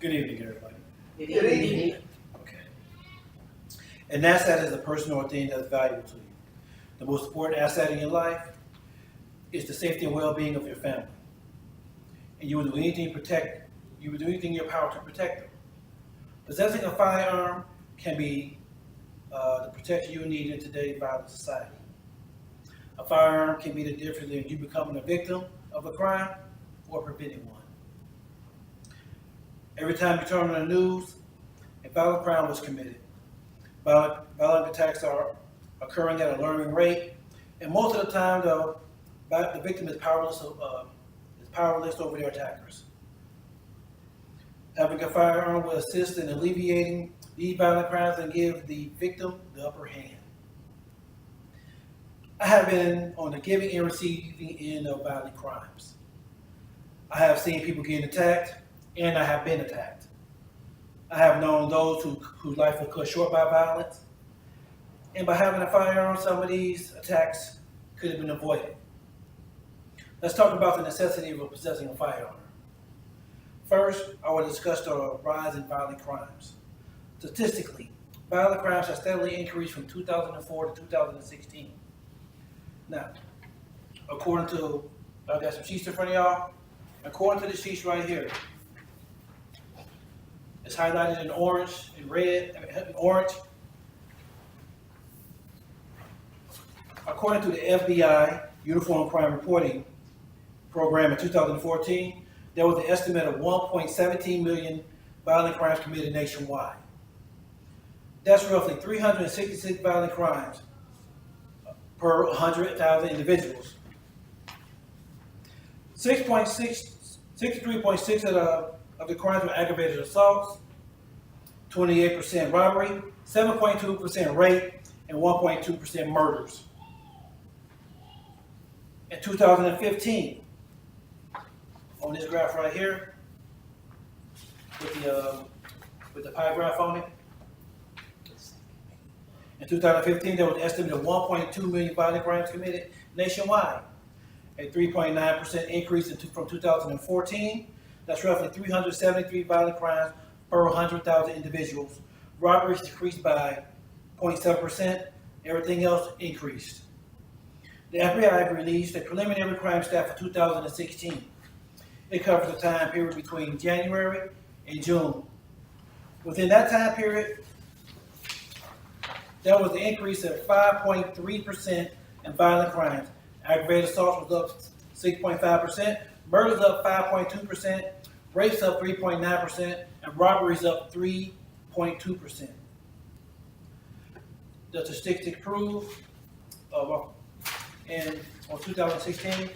Good evening, everybody. Good evening. Okay. An asset is a person or thing that's valuable to you. The most important asset in your life is the safety and well-being of your family. And you will do anything in your power to protect them. Possessing a firearm can be the protection you need in today's violent society. A firearm can be the difference in you becoming a victim of a crime or preventing one. Every time you turn on the news, a violent crime was committed. Violent attacks are occurring at an alarming rate, and most of the time, the victim is powerless over their attackers. Having a firearm will assist in alleviating these violent crimes and give the victim the upper hand. I have been on the giving and receiving end of violent crimes. I have seen people getting attacked, and I have been attacked. I have known those whose life was cut short by violence, and by having a firearm, some of these attacks could have been avoided. Let's talk about the necessity of possessing a firearm. First, I will discuss the rise in violent crimes. Statistically, violent crimes have steadily increased from 2004 to 2016. Now, according to, I got some sheets in front of y'all. According to the sheets right here, it's highlighted in orange, in red, in orange. According to the FBI Uniform Crime Reporting Program in 2014, there was an estimate of 1.17 million violent crimes committed nationwide. That's roughly 366 violent crimes per 100,000 individuals. 63.6% of the crimes were aggravated assaults, 28% robbery, 7.2% rape, and 1.2% murders. In 2015, on this graph right here, with the pie graph on it, in 2015, there was an estimate of 1.2 million violent crimes committed nationwide, a 3.9% increase from 2014. That's roughly 373 violent crimes per 100,000 individuals. Robberies decreased by 0.7%. Everything else increased. The FBI released a preliminary crime stat for 2016. It covers the time period between January and June. Within that time period, there was an increase of 5.3% in violent crimes. Aggravated assault was up 6.5%, murders up 5.2%, rapes up 3.9%, and robberies up 3.2%. The statistics prove in 2016,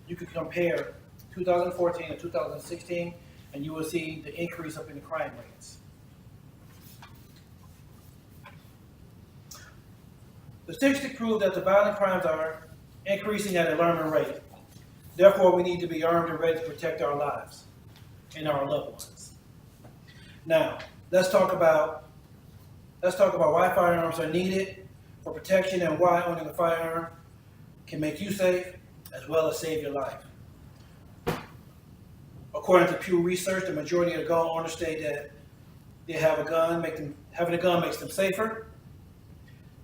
you could compare 2014 and 2016, and you will see the increase up in the crime rates. The statistics prove that the violent crimes are increasing at an alarming rate. Therefore, we need to be armed and ready to protect our lives and our loved ones. Now, let's talk about why firearms are needed for protection and why owning a firearm can make you safe as well as save your life. According to Pew Research, the majority of gun owners state that they have a gun, having a gun makes them safer.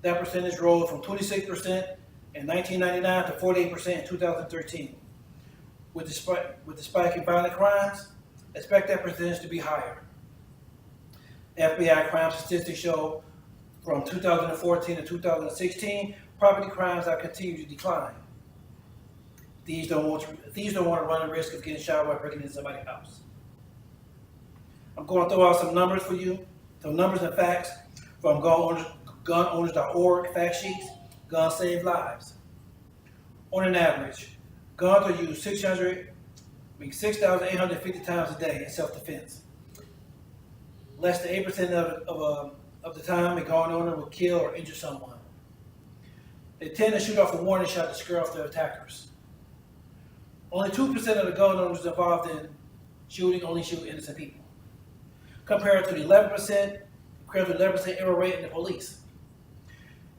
That percentage rose from 26% in 1999 to 48% in 2013. With the spike in violent crimes, expect that percentage to be higher. FBI crime statistics show from 2014 to 2016, property crimes have continued to decline. Thieves don't want to run the risk of getting shot while breaking into somebody's house. I'm going to throw out some numbers for you, some numbers and facts from gunowners.org fact sheets. Guns save lives. On an average, guns are used 6,850 times a day in self-defense. Less than 8% of the time, a gun owner will kill or injure someone. They tend to shoot off a warning shot to scare off their attackers. Only 2% of the gun owners involved in shooting only shoot innocent people, compared to the 11% error rate in the police.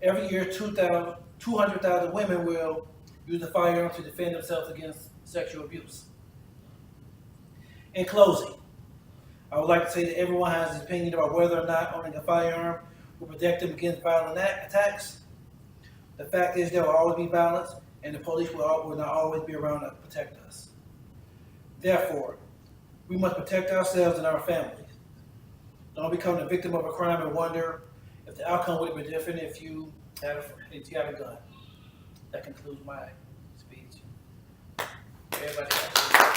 Every year, 200,000 women will use a firearm to defend themselves against sexual abuse. In closing, I would like to say that everyone has an opinion about whether or not owning a firearm will protect them against violent attacks. The fact is there will always be violence, and the police will not always be around to protect us. Therefore, we must protect ourselves and our families. Don't become the victim of a crime and wonder if the outcome would have been different if you had a gun. That concludes my speech. Everybody.